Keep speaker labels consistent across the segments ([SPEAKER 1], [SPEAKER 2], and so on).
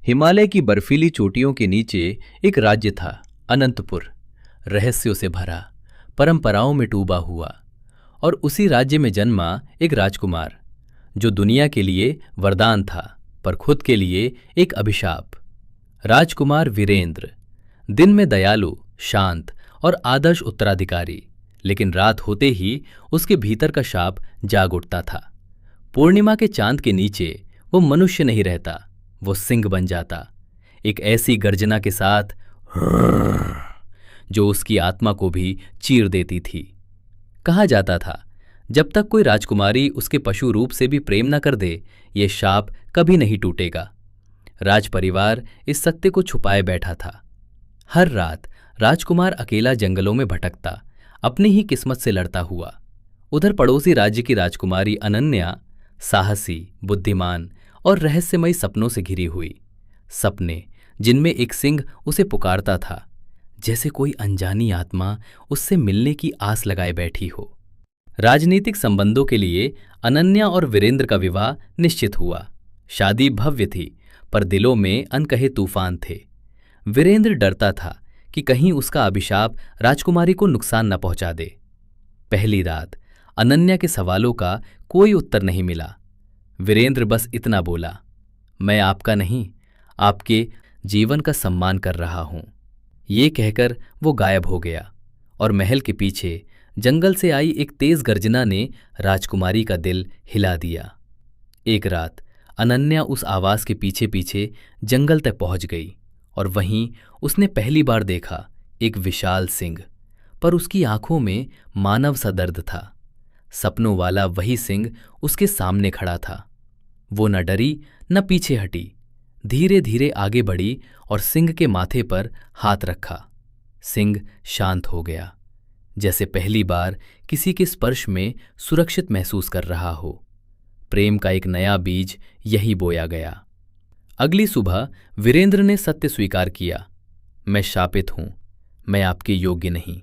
[SPEAKER 1] हिमालय की बर्फीली चोटियों के नीचे एक राज्य था, अनंतपुर। रहस्यों से भरा, परंपराओं में डूबा हुआ। और उसी राज्य में जन्मा एक राजकुमार, जो दुनिया के लिए वरदान था पर खुद के लिए एक अभिशाप। राजकुमार वीरेंद्र, दिन में दयालु, शांत और आदर्श उत्तराधिकारी, लेकिन रात होते ही उसके भीतर का शाप जाग उठता था। पूर्णिमा के चांद के नीचे वो मनुष्य नहीं रहता, वो सिंह बन जाता, एक ऐसी गर्जना के साथ जो उसकी आत्मा को भी चीर देती थी। कहा जाता था, जब तक कोई राजकुमारी उसके पशु रूप से भी प्रेम न कर दे, ये शाप कभी नहीं टूटेगा। राजपरिवार इस सत्य को छुपाए बैठा था। हर रात राजकुमार अकेला जंगलों में भटकता, अपनी ही किस्मत से लड़ता हुआ। उधर पड़ोसी राज्य की राजकुमारी अनन्या, साहसी, बुद्धिमान और रहस्यमयी सपनों से घिरी हुई। सपने जिनमें एक सिंह उसे पुकारता था, जैसे कोई अनजानी आत्मा उससे मिलने की आस लगाए बैठी हो। राजनीतिक संबंधों के लिए अनन्या और वीरेंद्र का विवाह निश्चित हुआ। शादी भव्य थी, पर दिलों में अनकहे तूफान थे। वीरेंद्र डरता था कि कहीं उसका अभिशाप राजकुमारी को नुकसान न पहुंचा दे। पहली रात अनन्या के सवालों का कोई उत्तर नहीं मिला। वीरेंद्र बस इतना बोला, मैं आपका नहीं, आपके जीवन का सम्मान कर रहा हूं। ये कहकर वो गायब हो गया और महल के पीछे जंगल से आई एक तेज गर्जना ने राजकुमारी का दिल हिला दिया। एक रात अनन्या उस आवाज के पीछे पीछे जंगल तक पहुंच गई और वहीं उसने पहली बार देखा एक विशाल सिंह, पर उसकी आंखों में मानव सा दर्द था। सपनों वाला वही सिंह उसके सामने खड़ा था। वो न डरी न पीछे हटी, धीरे धीरे आगे बढ़ी और सिंह के माथे पर हाथ रखा। सिंह शांत हो गया, जैसे पहली बार किसी के स्पर्श में सुरक्षित महसूस कर रहा हो। प्रेम का एक नया बीज यही बोया गया। अगली सुबह वीरेंद्र ने सत्य स्वीकार किया, मैं शापित हूं, मैं आपके योग्य नहीं।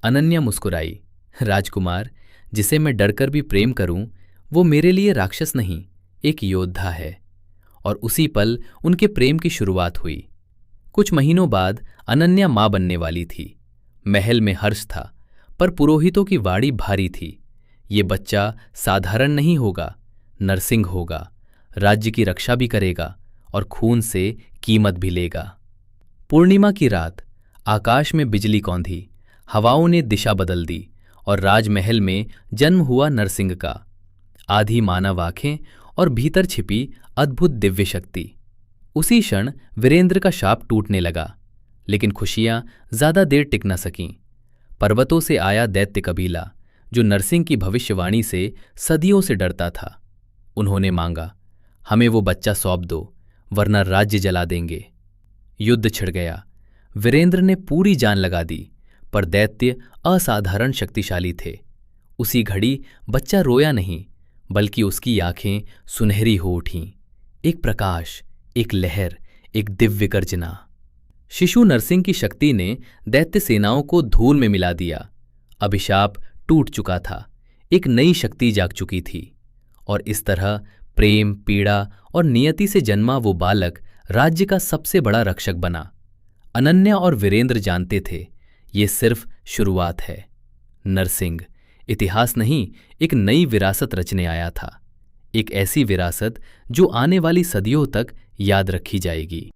[SPEAKER 1] अनन्या मुस्कुराई, राजकुमार, जिसे मैं डरकर भी प्रेम करूं, वो मेरे लिए राक्षस नहीं, एक योद्धा है। और उसी पल उनके प्रेम की शुरुआत हुई। कुछ महीनों बाद अनन्या मां बनने वाली थी। महल में हर्ष था, पर पुरोहितों की वाड़ी भारी थी। ये बच्चा साधारण नहीं होगा, नरसिंह होगा, राज्य की रक्षा भी करेगा और खून से कीमत भी लेगा। पूर्णिमा की रात आकाश में बिजली कौंधी, हवाओं ने दिशा बदल दी और राजमहल में जन्म हुआ नरसिंह का। आधी मानव आंखें और भीतर छिपी अद्भुत दिव्य शक्ति। उसी क्षण वीरेंद्र का शाप टूटने लगा, लेकिन खुशियां ज्यादा देर टिक न सकीं। पर्वतों से आया दैत्य कबीला, जो नरसिंह की भविष्यवाणी से सदियों से डरता था, उन्होंने मांगा, हमें वो बच्चा सौंप दो, वरना राज्य जला देंगे। युद्ध छिड़ गया। वीरेंद्र ने पूरी जान लगा दी, पर दैत्य असाधारण शक्तिशाली थे। उसी घड़ी बच्चा रोया नहीं, बल्कि उसकी आंखें सुनहरी हो उठीं। एक प्रकाश, एक लहर, एक दिव्य गर्जना। शिशु नरसिंह की शक्ति ने दैत्य सेनाओं को धूल में मिला दिया। अभिशाप टूट चुका था, एक नई शक्ति जाग चुकी थी। और इस तरह प्रेम, पीड़ा और नियति से जन्मा वो बालक राज्य का सबसे बड़ा रक्षक बना। अनन्या और वीरेंद्र जानते थे, ये सिर्फ शुरुआत है। नरसिंह इतिहास नहीं, एक नई विरासत रचने आया था। एक ऐसी विरासत जो आने वाली सदियों तक याद रखी जाएगी।